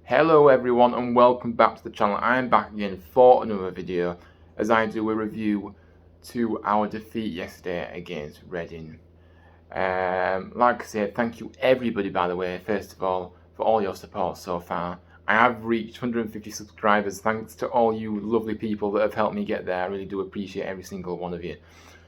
Hello everyone and welcome back to the channel. I am back again for another video as I do a review to our defeat yesterday against Reading. Like I said, thank you everybody, by the way, first of all, for all your support so far. I have reached 150 subscribers thanks to all you lovely people that have helped me get there. I really do appreciate every single one of you.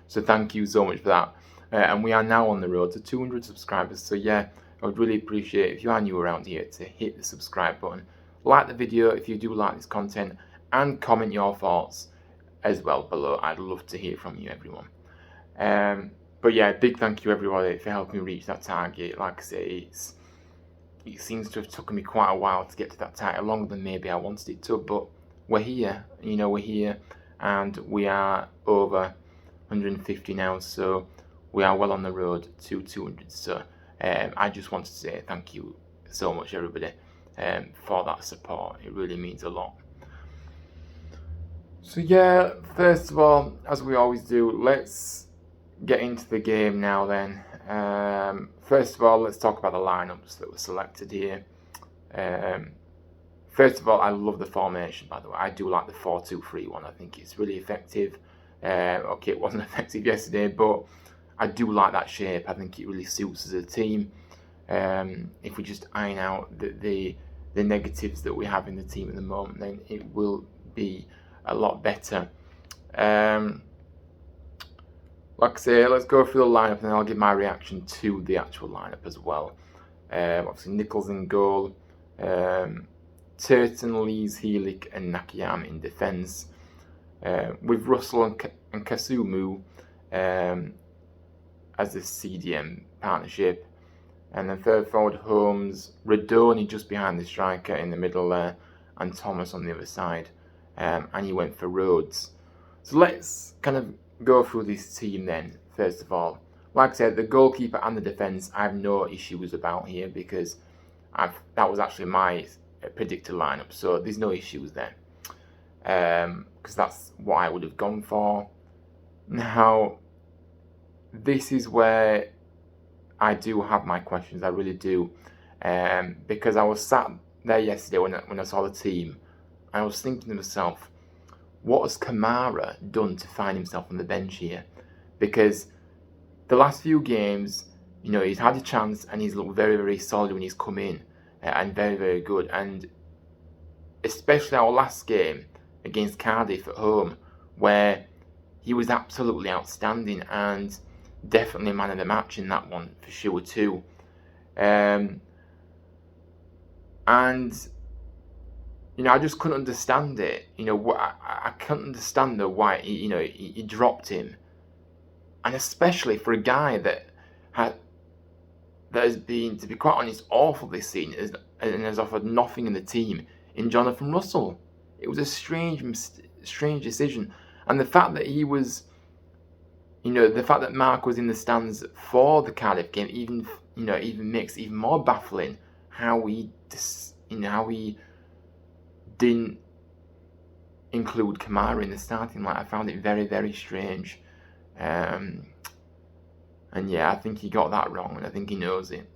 So thank you so much for that. And we are now on the road to 200 subscribers. So yeah, I would really appreciate if you are new around here to hit the subscribe button, like the video if you do like this content, and comment your thoughts as well below. I'd love to hear from you, everyone. But yeah, big thank you everybody for helping me reach that target. Like I say, it seems to have taken me quite a while to get to that target, longer than maybe I wanted it to, but we're here, we're here, and we are over 150 now, so we are well on the road to 200. So I just want to say thank you so much, everybody, for that support. It really means a lot. So yeah, first of all, as we always do, let's get into the game now then. First of all, let's talk about the lineups that were selected here. First of all, I love the formation, by the way. I do like the 4-2-3-1. I think it's really effective. Okay, it wasn't effective yesterday, but I do like that shape. I think it really suits as a team. If we just iron out the negatives that we have in the team at the moment, then it will be a lot better. Like I say, let's go through the lineup and then I'll give my reaction to the actual lineup as well. Obviously, Nichols in goal, Turton, Lees, Helik and Nakayama in defence, with Russell and Kasumu as the CDM partnership, and then third forward Holmes, Radoni just behind the striker in the middle there, and Thomas on the other side, and he went for Rhodes. So let's kind of go through this team then. First of all, like I said, the goalkeeper and the defence I have no issues about here, because that was actually my predicted lineup, so there's no issues there, because that's what I would have gone for. Now, this is where I do have my questions. I really do, because I was sat there yesterday when I saw the team, and I was thinking to myself, what has Kamara done to find himself on the bench here? Because the last few games, he's had a chance and he's looked very, very solid when he's come in, and very, very good. And especially our last game against Cardiff at home, where he was absolutely outstanding and definitely man of the match in that one for sure too. And I just couldn't understand it. I couldn't understand why he dropped him, and especially for a guy that has been, to be quite honest, awful this season and has offered nothing in the team in Jonathan Russell. It was a strange decision, and the fact that he was, the fact that Mark was in the stands for the Cardiff game even makes it even more baffling how he didn't include Kamara in the starting line. I found it very, very strange. And yeah, I think he got that wrong, and I think he knows it.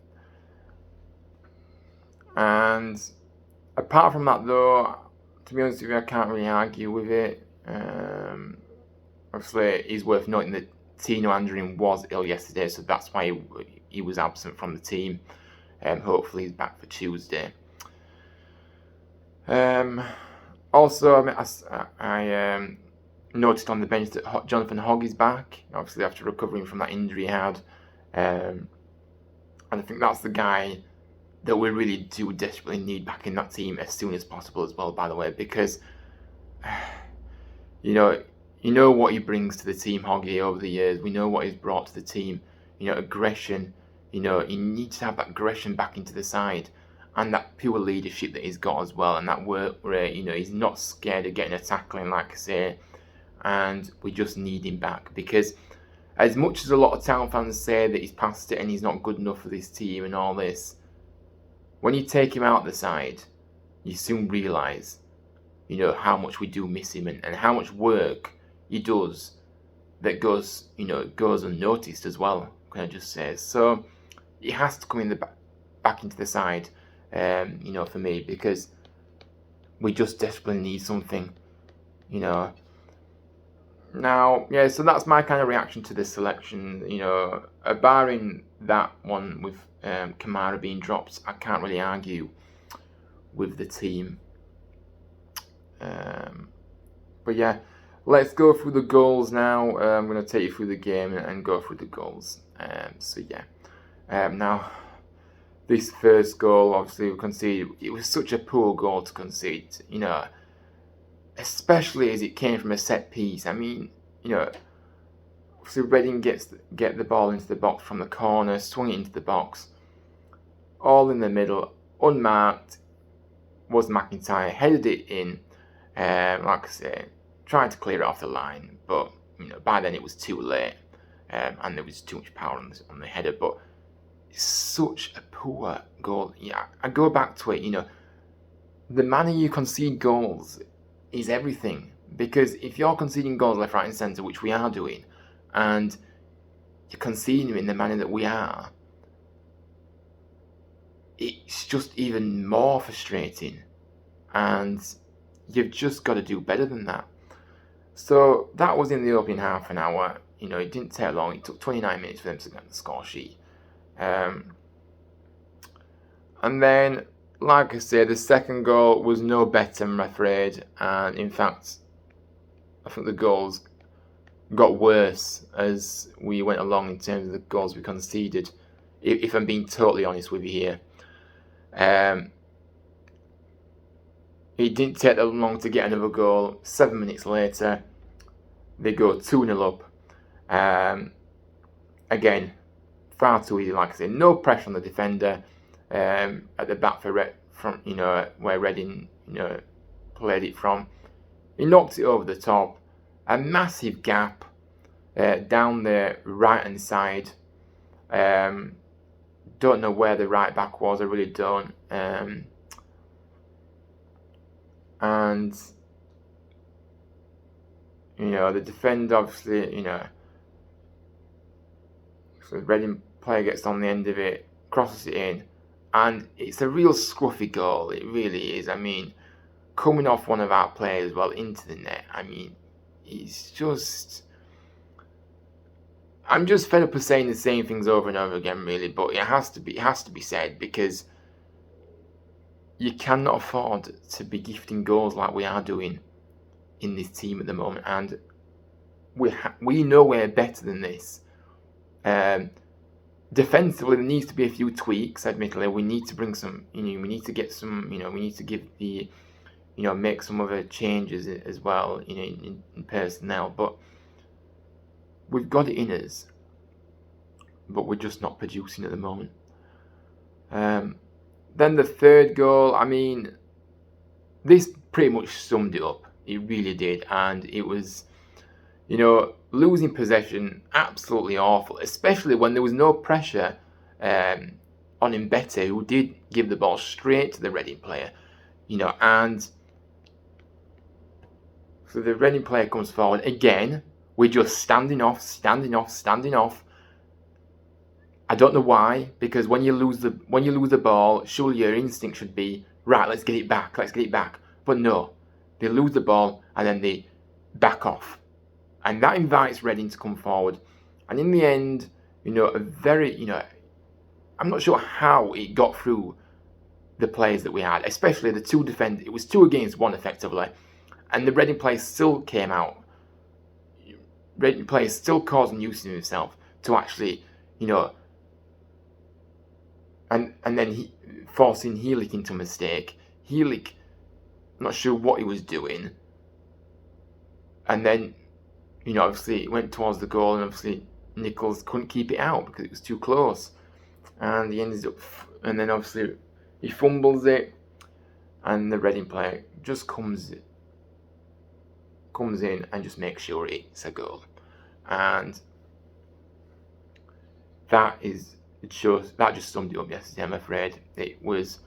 And apart from that, though, to be honest with you, I can't really argue with it. Obviously, it's worth noting that Tino Andrin was ill yesterday, so that's why he was absent from the team. Hopefully he's back for Tuesday. Also, I noticed on the bench that Jonathan Hogg is back, obviously after recovering from that injury he had. And I think that's the guy that we really do desperately need back in that team as soon as possible as well, by the way, because you know what he brings to the team, Hoggy, over the years. We know what he's brought to the team. Aggression. He needs to have that aggression back into the side, and that pure leadership that he's got as well, and that work where he's not scared of getting a tackling, like I say. And we just need him back, because as much as a lot of Town fans say that he's past it and he's not good enough for this team and all this, when you take him out the side, you soon realise, how much we do miss him, and how much work he does that goes unnoticed as well, can I just say. So he has to come in back into the side for me, because we just desperately need something, Now, yeah, so that's my kind of reaction to this selection. Barring that one with Kamara being dropped, I can't really argue with the team. But yeah, let's go through the goals now. I'm going to take you through the game and go through the goals. Now, this first goal, obviously, we conceded. It was such a poor goal to concede, especially as it came from a set piece. I mean, so Reading get the ball into the box from the corner, swung it into the box, all in the middle, unmarked. Was McIntyre, headed it in, like I say, tried to clear it off the line, but by then it was too late, and there was too much power on the header. But it's such a poor goal. Yeah, I go back to it. The manner you concede goals is everything, because if you're conceding goals left, right, and centre, which we are doing, and you're conceding them in the manner that we are, it's just even more frustrating, and you've just got to do better than that. So that was in the opening half an hour. It didn't take long. It took 29 minutes for them to get on the score sheet. And then, like I say, the second goal was no better, I'm afraid. And in fact, I think the goals got worse as we went along in terms of the goals we conceded, if I'm being totally honest with you here. It didn't take that long to get another goal. 7 minutes later, they go 2-0 up. Again, far too easy, like I said. No pressure on the defender at the back from where Reading played it from. He knocked it over the top. A massive gap down the right hand side. Don't know where the right back was. I really don't. And the defender, obviously, so the Reading player gets on the end of it, crosses it in, and it's a real scruffy goal. It really is. I mean, coming off one of our players into the net. I mean, it's just. I'm just fed up of saying the same things over and over again, really. But it has to be said, because you cannot afford to be gifting goals like we are doing in this team at the moment, and we know we're better than this. Defensively, there needs to be a few tweaks. Admittedly, we need to bring some. We need to get some. We need to give the. Make some other changes as well. In personnel, but we've got it in us. But we're just not producing at the moment. Then the third goal, I mean, this pretty much summed it up. It really did. And it was, losing possession, absolutely awful, especially when there was no pressure on Mbete, who did give the ball straight to the Reading player, and so the Reading player comes forward. Again, we're just standing off. I don't know why, because when you lose the ball, surely your instinct should be, right, let's get it back. But no, they lose the ball and then they back off, and that invites Reading to come forward. And in the end, a very, I'm not sure how it got through the players that we had, especially the two defenders. It was 2 against 1 effectively, and the Reading player still came out. Reading player still caused a nuisance himself to actually, and then forcing Helik into a mistake. Helik, not sure what he was doing. And then, obviously it went towards the goal, and obviously Nichols couldn't keep it out because it was too close. And he ended up, and then obviously he fumbles it, and the Reading player just comes in and just makes sure it's a goal. And that just summed it up yesterday. I'm afraid it was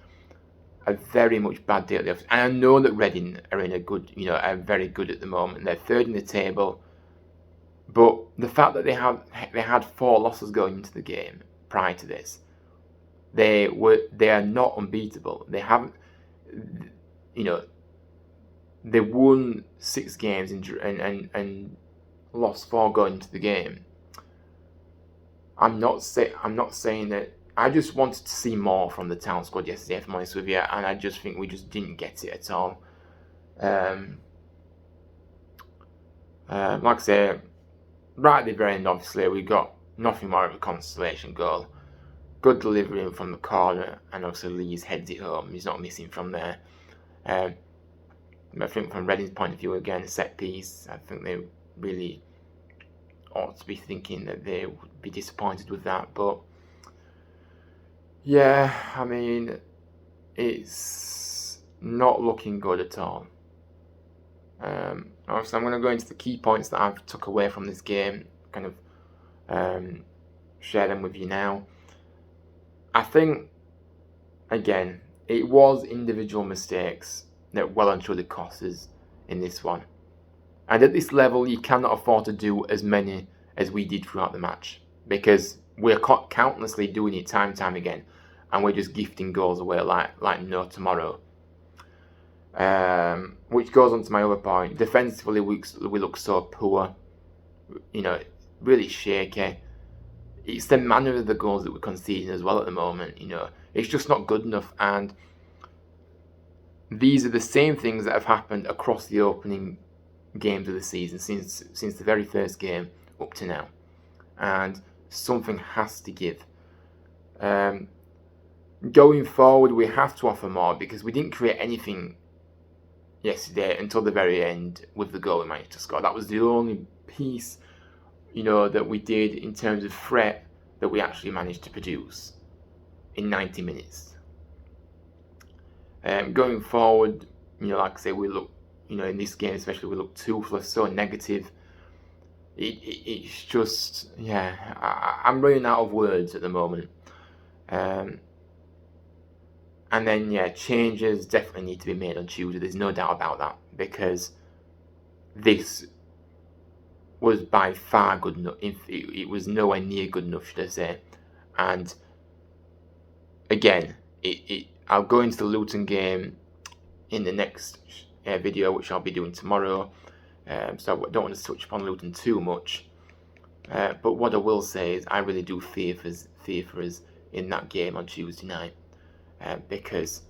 a very much bad day at the office. And I know that Reading are in are very good at the moment. They're third in the table, but the fact that they had 4 losses going into the game prior to this, They are not unbeatable. They haven't, you know, they won 6 games and lost 4 going into the game. I'm not saying that. I just wanted to see more from the town squad yesterday, if I'm honest with you, and I just think we just didn't get it at all. Like I say, right at the very end, obviously, we got nothing more of a consolation goal. Good delivery from the corner, and obviously Lee's heads it home. He's not missing from there. I think from Reading's point of view, again, set piece, I think they really ought to be thinking that they would be disappointed with that. But yeah, I mean, it's not looking good at all. Obviously, I'm going to go into the key points that I've took away from this game, kind of share them with you now. I think, again, it was individual mistakes that well and truly cost us in this one. And at this level, you cannot afford to do as many as we did throughout the match, because we're countlessly doing it time and time again, and we're just gifting goals away like no tomorrow. Which goes on to my other point. Defensively, we look so poor. Really shaky. It's the manner of the goals that we're conceding as well at the moment. It's just not good enough. And these are the same things that have happened across the opening games of the season since the very first game up to now. And something has to give. Going forward, we have to offer more, because we didn't create anything yesterday until the very end with the goal we managed to score. That was the only piece, that we did in terms of threat that we actually managed to produce in 90 minutes. Going forward, like I say, we look, in this game especially, we look toothless, so negative. It's just, I'm running out of words at the moment. And then, changes definitely need to be made on Tuesday. There's no doubt about that, because this was by far good enough. It was nowhere near good enough, should I say. And again, I'll go into the Luton game in the next video, which I'll be doing tomorrow. So I don't want to touch upon Luton too much. But what I will say is I really do fear for us in that game on Tuesday night. Because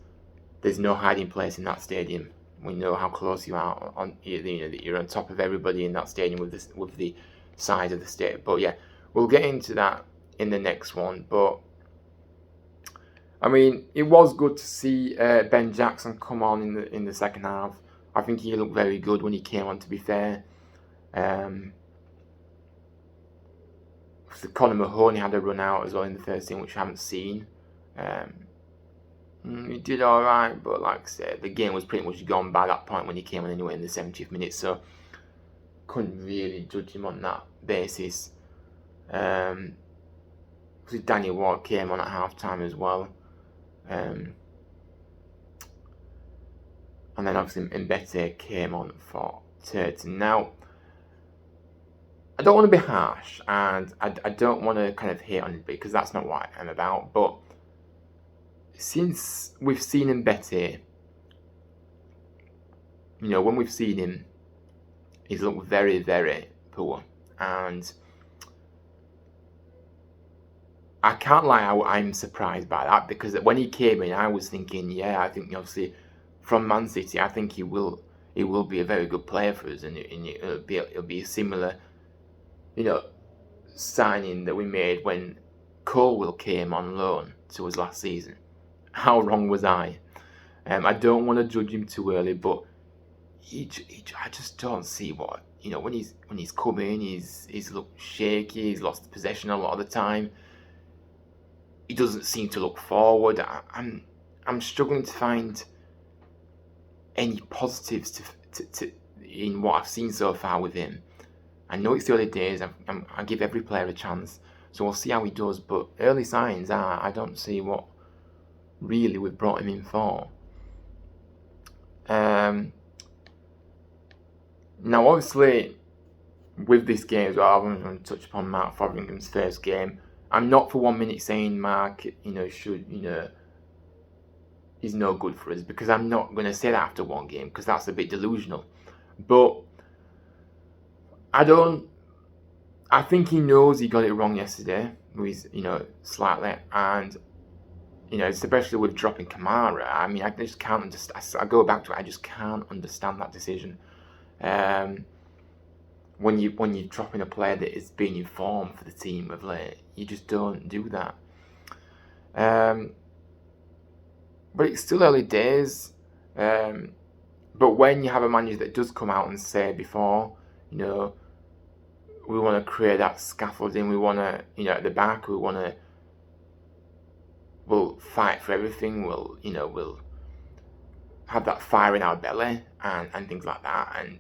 there's no hiding place in that stadium. We know how close you are that you're on top of everybody in that stadium with the size of the stadium. But yeah, we'll get into that in the next one. But I mean, it was good to see Ben Jackson come on in the second half. I think he looked very good when he came on, to be fair. Conor Mahoney had a run out as well in the first game, which I haven't seen. He did alright, but like I said, the game was pretty much gone by that point when he came on anyway in the 70th minute, so couldn't really judge him on that basis. Danny Ward came on at half time as well. And then obviously Mbete came on for Turton. Now, I don't want to be harsh, and I don't want to kind of hate on it, because that's not what I'm about, but since we've seen Mbete, when we've seen him, he's looked very, very poor. And I can't lie, I'm surprised by that, because when he came in, I was thinking, I think obviously from Man City, I think he will be a very good player for us, and it'll be a similar, signing that we made when Colwell came on loan to us last season. How wrong was I? I don't want to judge him too early, but I just don't see what, when he's come in, he's looked shaky. He's lost possession a lot of the time. He doesn't seem to look forward. I'm struggling to find any positives to in what I've seen so far with him. I know it's the early days. I give every player a chance, so we'll see how he does. But early signs are I don't see what really we've brought him in for. Now, obviously, with this game as well, I'm going to touch upon Mark Fotheringham's first game. I'm not for 1 minute saying Mark, should, is no good for us, because I'm not going to say that after one game, because that's a bit delusional. But I think he knows he got it wrong yesterday, slightly, and especially with dropping Kamara. I mean, I just can't understand. I go back to it. I just can't understand that decision. When you're dropping a player that is being informed for the team of late, you just don't do that. But it's still early days. But when you have a manager that does come out and say before, we want to create that scaffolding. We want to, at the back, we'll fight for everything. We'll have that fire in our belly and things like that. And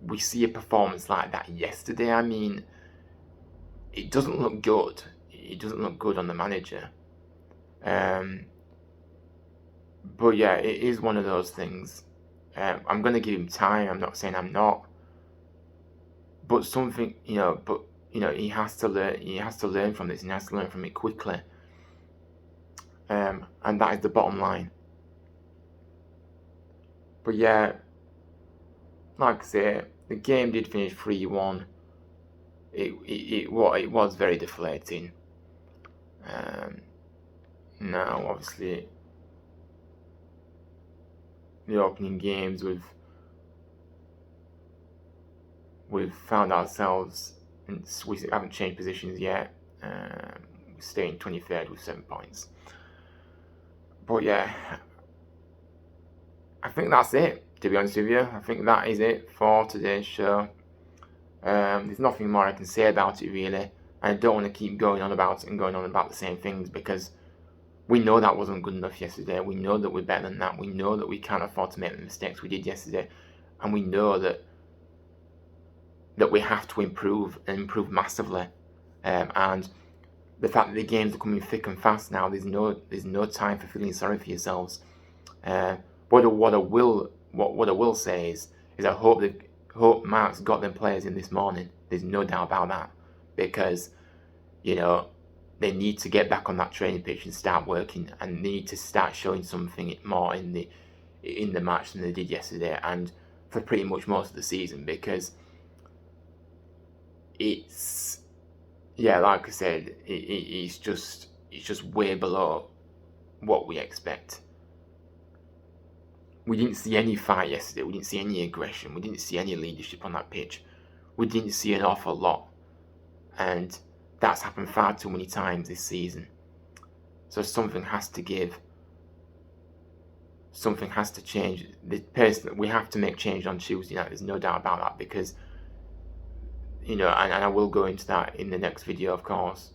we see a performance like that yesterday. I mean, it doesn't look good. It doesn't look good on the manager. But yeah, it is one of those things. I'm going to give him time. I'm not saying I'm not. But something, he has to learn. He has to learn from this, and he has to learn from it quickly. And that is the bottom line. But yeah, like I say, the game did finish 3-1. It was very deflating. Now, obviously, the opening games we've found ourselves, and we haven't changed positions yet. We stay in 23rd with 7 points. But yeah, I think that's it, to be honest with you. I think that is it for today's show. There's nothing more I can say about it, really. I don't want to keep going on about it and going on about the same things, because we know that wasn't good enough yesterday. We know that we're better than that. We know that we can't afford to make the mistakes we did yesterday. And we know that we have to improve, and improve massively. And the fact that the games are coming thick and fast now, there's no time for feeling sorry for yourselves. What I will say is I hope Mark's got them players in this morning. There's no doubt about that, because they need to get back on that training pitch and start working, and they need to start showing something more in the match than they did yesterday, and for pretty much most of the season, because it's, yeah, like I said, it's just way below what we expect. We didn't see any fight yesterday. We didn't see any aggression. We didn't see any leadership on that pitch. We didn't see an awful lot. And that's happened far too many times this season. So something has to give. Something has to change. We have to make change on Tuesday night. There's no doubt about that, because, and I will go into that in the next video, of course.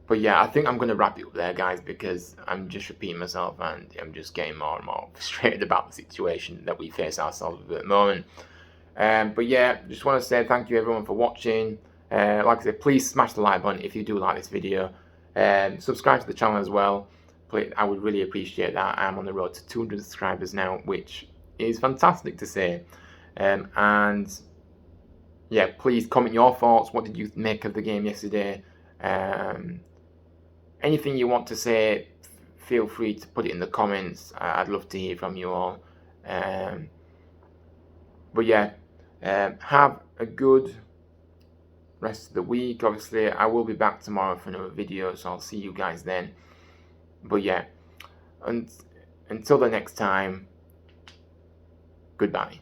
But yeah, I think I'm going to wrap it up there, guys, because I'm just repeating myself, and I'm just getting more and more frustrated about the situation that we face ourselves with at the moment. But yeah, just want to say thank you everyone for watching. Like I said, please smash the like button if you do like this video. Subscribe to the channel as well. Please, I would really appreciate that. I'm on the road to 200 subscribers now, which is fantastic to say. And yeah, please comment your thoughts. What did you make of the game yesterday? Anything you want to say, feel free to put it in the comments. I'd love to hear from you all. But yeah, have a good rest of the week. Obviously, I will be back tomorrow for another video, so I'll see you guys then. But yeah, until the next time, goodbye.